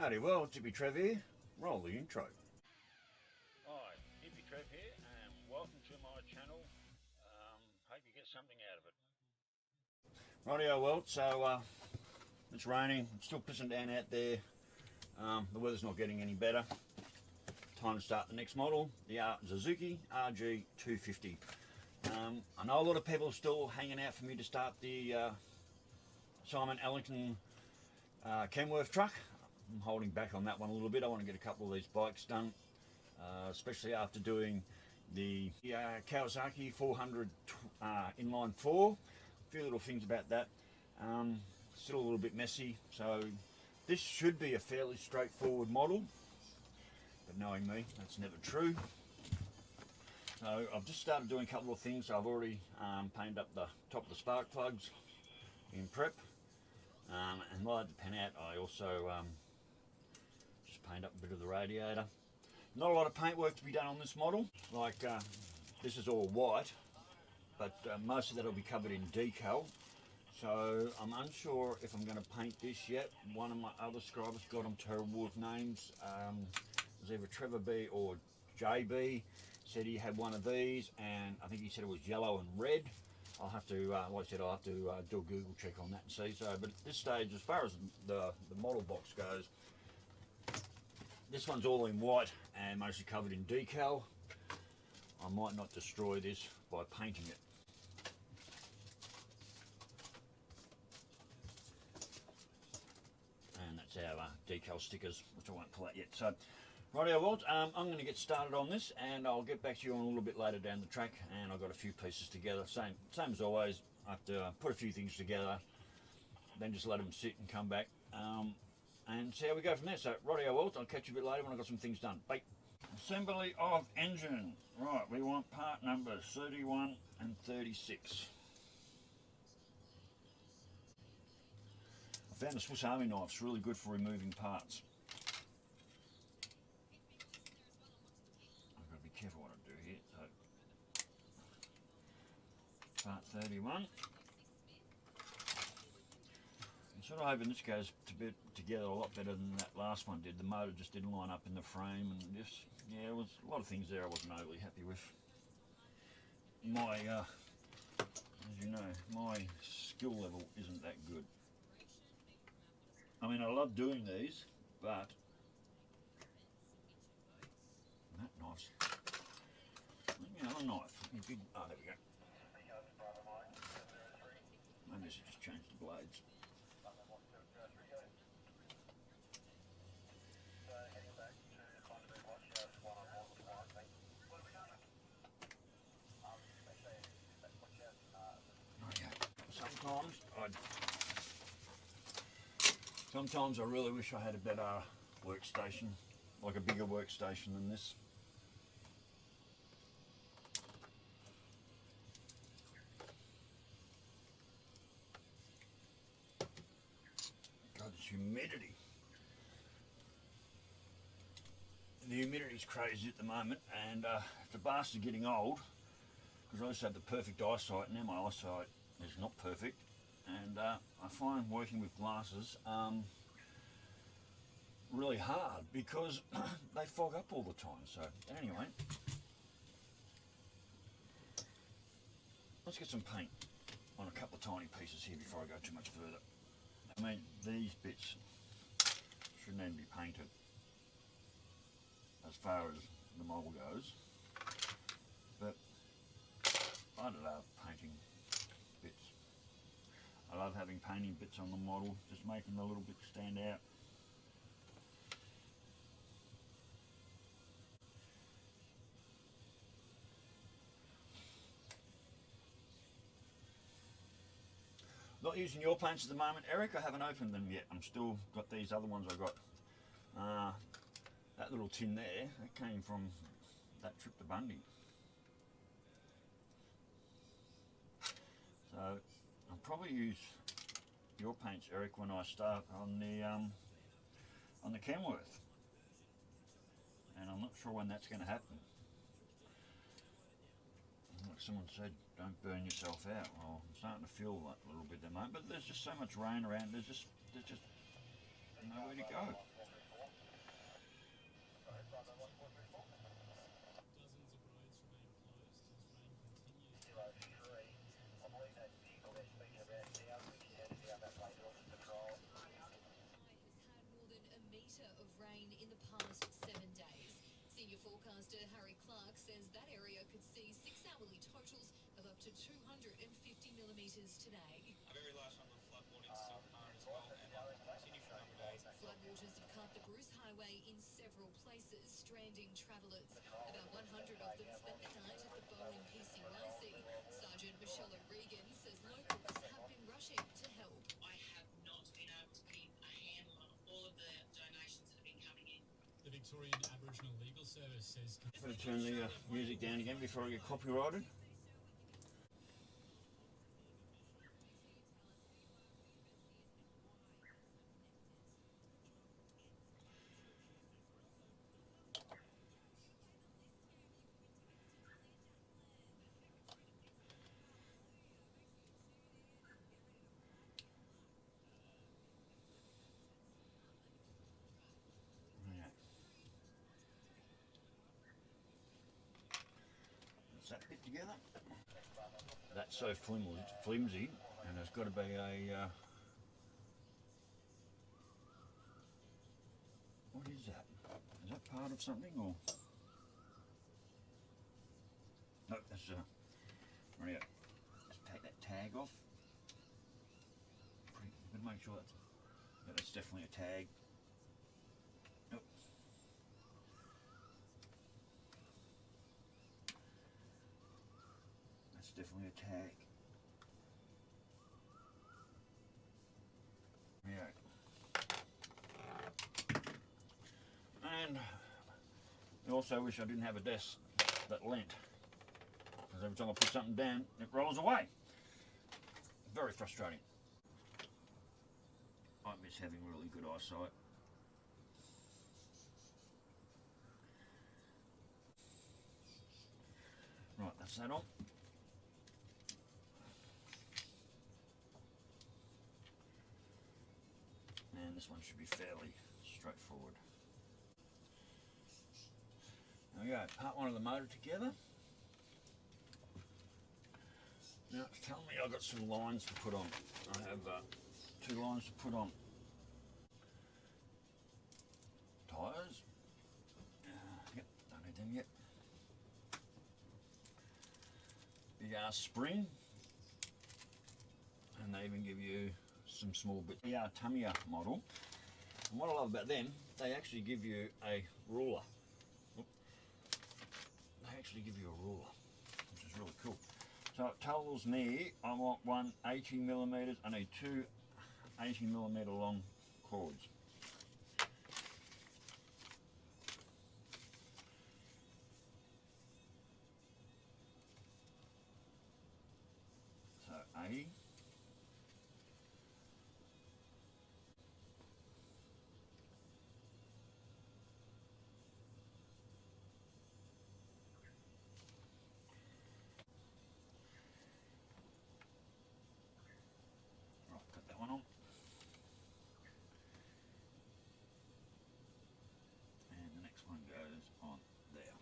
Howdy, well, it's Hippy Trev here. Roll the intro. Hi, Hippy Trev here, and welcome to my channel. Hope you get something out of it. Rightio, well, so it's raining, it's still pissing down out there. The weather's not getting any better. Time to start the next model, the Suzuki RG250. I know a lot of people are still hanging out for me to start the Simon Ellington Kenworth truck. I'm holding back on that one a little bit. I want to get a couple of these bikes done, especially after doing the Kawasaki 400 inline 4. A few little things about that. Still a little bit messy, so this should be a fairly straightforward model, but knowing me, that's never true. So I've just started doing a couple of things. I've already painted up the top of the spark plugs in prep, and while I had the pen out, I also just paint up a bit of the radiator. Not a lot of paint work to be done on this model. Like this is all white, but most of that will be covered in decal. So I'm unsure if I'm going to paint this yet. One of my other scribers got them terrible with names. It was either Trevor B or JB. Said he had one of these, and I think he said it was yellow and red. I'll have to, like I said, I'll have to do a Google check on that and see. So, but at this stage, as far as the model box goes, this one's all in white and mostly covered in decal. I might not destroy this by painting it. And that's our decal stickers, which I won't pull out yet. So, rightio, well, I'm going to get started on this, and I'll get back to you a little bit later down the track. And I've got a few pieces together. Same as always. I have to put a few things together, then just let them sit and come back, and see how we go from there. So, rightio, well, I'll catch you a bit later when I've got some things done. Bye. Assembly of engine. Right, we want part numbers 31 and 36. I found the Swiss Army knife's really good for removing parts. I've got to be careful what I do here. So, part 31. I'm sort of hoping this goes together a lot better than that last one did. The motor just didn't line up in the frame, and just, yeah, there was a lot of things there I wasn't overly happy with. My, as you know, my skill level isn't that good. I mean, I love doing these, but that knife's, another knife. Oh, there we go. Maybe I should just change the blades. Sometimes I really wish I had a better workstation, like a bigger workstation than this. God, this humidity. The humidity's crazy at the moment, and the bastard's getting old, because I used to have the perfect eyesight, and now my eyesight is not perfect. And I find working with glasses really hard because they fog up all the time. So anyway, let's get some paint on a couple of tiny pieces here before I go too much further. I mean, these bits shouldn't even be painted as far as the model goes, but I love painting bits. I love having painting bits on the model, just making the little bits stand out. Not using your paints at the moment, Eric. I haven't opened them yet. I'm still got these other ones I got. That little tin there, that came from that trip to Bundy. So I'll probably use your paints, Eric, when I start on the Kenworth. And I'm not sure when that's going to happen. Like someone said, don't burn yourself out. Well, I'm starting to feel that a little bit at the moment, but there's just so much rain around, there's just nowhere to go. past 7 days. Senior forecaster Harry Clark says that area could see 6-hourly totals of up to 250 millimetres today. A very large number of flood warnings still current as well, and will continue for a number of days. Floodwaters have cut the Bruce Highway in several places, stranding travellers. About 100 of them spent the night at the Bow in PCYC. Sergeant Michelle O'Regan says locals have been rushing to help. I have not been able to keep a handle on all of the donations that have been coming in. The Victorian Aboriginal Legal Service says... Better turn the music down again before I get copyrighted. That bit together. That's so flimsy, and there's got to be a what is that? Is that part of something, or no? That's right. Let's take that tag off. Gotta make sure that's definitely a tag. Nope. Definitely a tag. Yeah. And I also wish I didn't have a desk that lent, because every time I put something down, it rolls away. Very frustrating. I miss having really good eyesight. Right, that's that on. And this one should be fairly straightforward. There we go, part one of the motor together. Now it's telling me I've got some lines to put on. I have 2 lines to put on. Tyres. Yep, don't need them yet. Big ass spring. And they even give you some small bits. The Tamiya model, and what I love about them, they actually give you a ruler. They actually give you a ruler, which is really cool. So it tells me I want one 80 millimeters. I need 2 80 millimeter long cords. So 80. Put that one on. And the next one goes on there.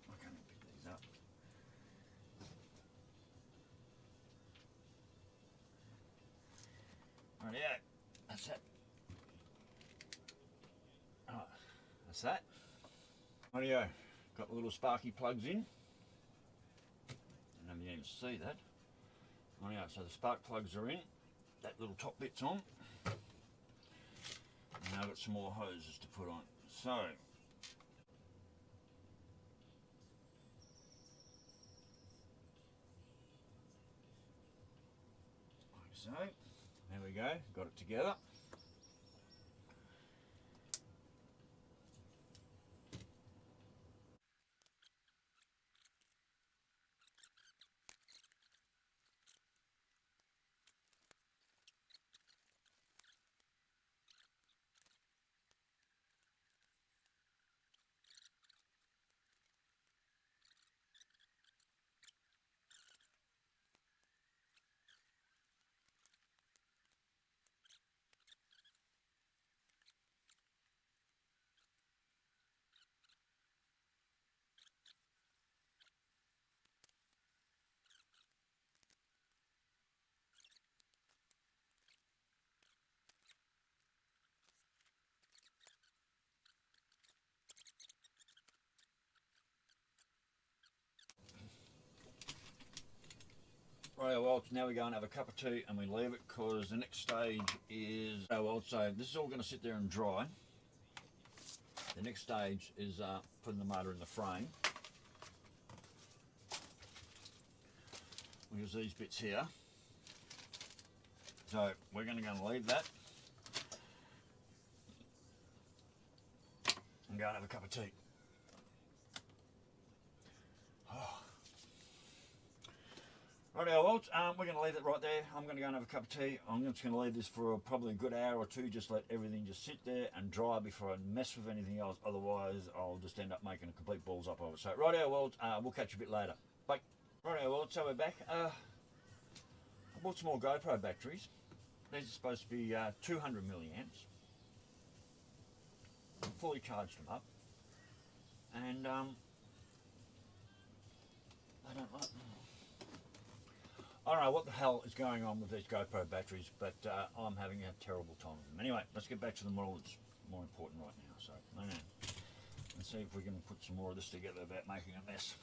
I can't pick these up. Rightio, that's it. That's that. Rightio, got the little sparky plugs in. I don't know if you can even see that. Rightio, so the spark plugs are in. That little top bit's on. And I've got some more hoses to put on. So, like so. There we go, got it together. Right, well, now we go and have a cup of tea and we leave it because the next stage is, oh well, so this is all going to sit there and dry. The next stage is putting the motor in the frame. We use these bits here. So we're going to go and leave that and go and have a cup of tea. Rightio, well, we're going to leave it right there. I'm going to go and have a cup of tea. I'm just going to leave this for probably a good hour or two, just let everything just sit there and dry before I mess with anything else. Otherwise, I'll just end up making a complete balls up of it. So, rightio, well, we'll catch you a bit later. Bye. Rightio, well, so we're back. I bought some more GoPro batteries. These are supposed to be 200 milliamps. Fully charged them up. And I don't like them. I don't know what the hell is going on with these GoPro batteries, but I'm having a terrible time with them. Anyway, let's get back to the model that's more important right now. So, let's see if we can put some more of this together without making a mess.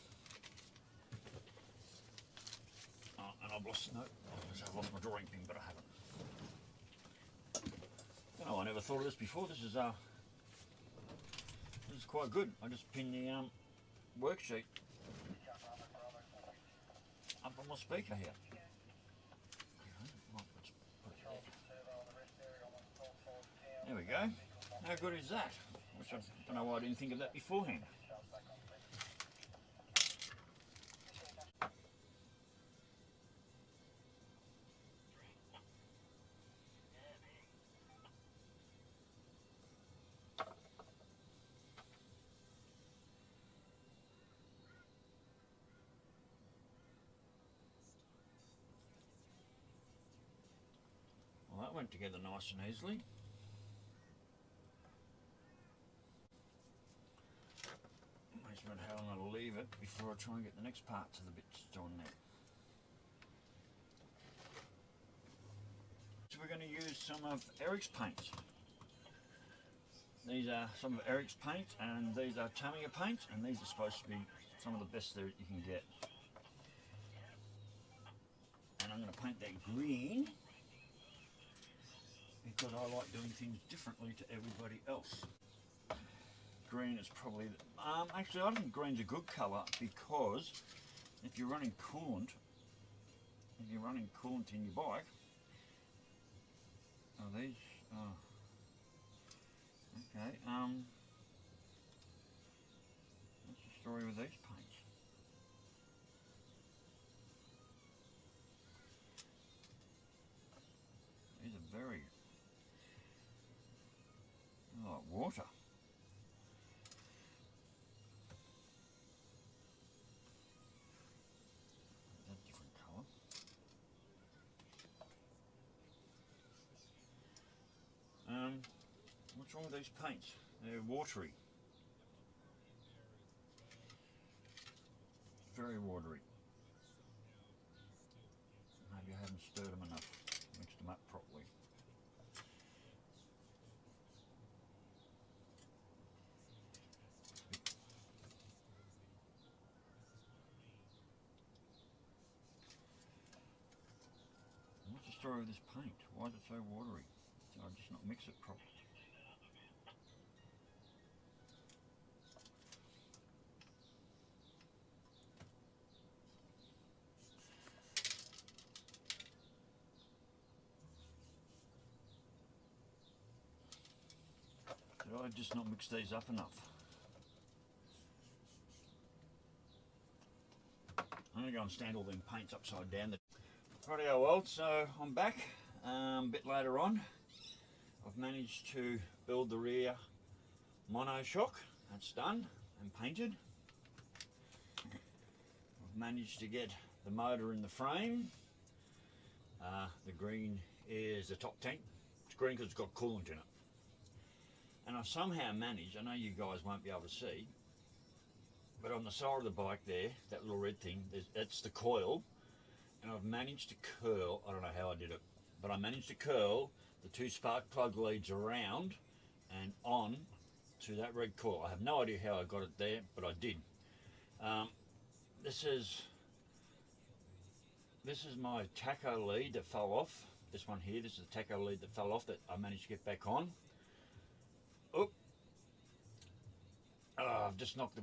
Oh, and I've lost my drawing pin, but I haven't. Oh, I never thought of this before. This is quite good. I just pinned the worksheet up on my speaker here. There we go. How good is that? I don't know why I didn't think of that beforehand. Well, that went together nice and easily. How I'm going to leave it before I try and get the next part to the bits on there. So we're going to use some of Eric's paints. These are some of Eric's paints, and these are Tamiya paints, and these are supposed to be some of the best that you can get. And I'm going to paint that green because I like doing things differently to everybody else. Green is probably, actually I think green's a good colour because if you're running coolant, in your bike, okay, what's the story with these paints? These are very, like water. What's wrong with these paints? They're watery. Very watery. Maybe I haven't stirred them enough, mixed them up properly. What's the story with this paint? Why is it so watery? Did I just not mix it properly? Did I just not mix these up enough? I'm going to go and stand all them paints upside down. Rightio, well, so I'm back a bit later on. I've managed to build the rear monoshock. That's done and painted. I've managed to get the motor in the frame. The green is the top tank. It's green because it's got coolant in it. And I've somehow managed, I know you guys won't be able to see, but on the side of the bike there, that little red thing, that's the coil, and I've managed to curl, I don't know how I did it, but I managed to curl the two spark plug leads around and on to that red coil. I have no idea how I got it there, but I did. This this is my tacho lead that fell off. This one here, this is the tacho lead that fell off that I managed to get back on. Oop. I've just knocked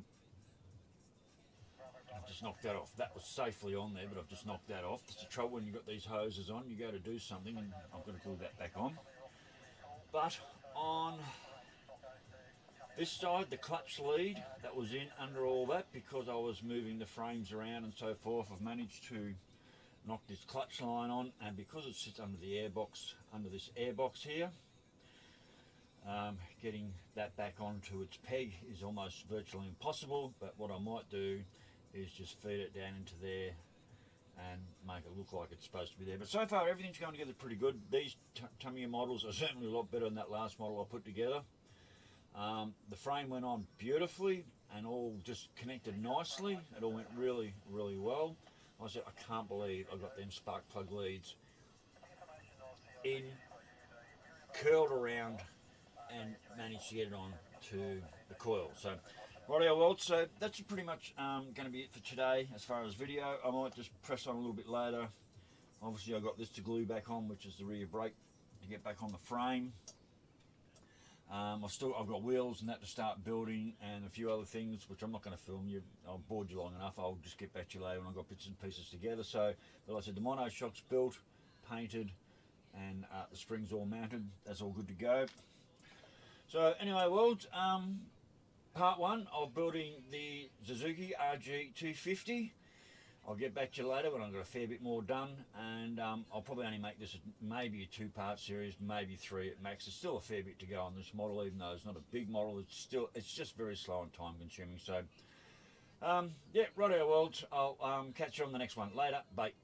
that off. That was safely on there, but I've just knocked that off. It's the trouble when you've got these hoses on. You go to do something and I've got to glue that back on. But on this side, the clutch lead that was in under all that, because I was moving the frames around and so forth, I've managed to knock this clutch line on, and because it sits under the airbox, under this airbox here, getting that back onto its peg is almost virtually impossible. But what I might do is just feed it down into there and make it look like it's supposed to be there. But so far everything's going together pretty good. These Tamiya models are certainly a lot better than that last model I put together. The frame went on beautifully and all just connected nicely. It all went really, really well. I said, I can't believe I got them spark plug leads in, curled around, and managed to get it on to the coil. So, rightio, well, so that's pretty much going to be it for today as far as video. I might just press on a little bit later. Obviously, I got this to glue back on, which is the rear brake to get back on the frame. I've got wheels and that to start building, and a few other things which I'm not going to film you. I'll bored you long enough. I'll just get back to you later when I've got bits and pieces together. So, like I said, the mono shock's built, painted, and the springs all mounted. That's all good to go. So anyway, world, part one of building the Suzuki RG250. I'll get back to you later when I've got a fair bit more done, and I'll probably only make this maybe a 2-part series, maybe 3 at max. There's still a fair bit to go on this model, even though it's not a big model. It's just very slow and time consuming. So yeah, rightio, world. I'll catch you on the next one. Later, bye.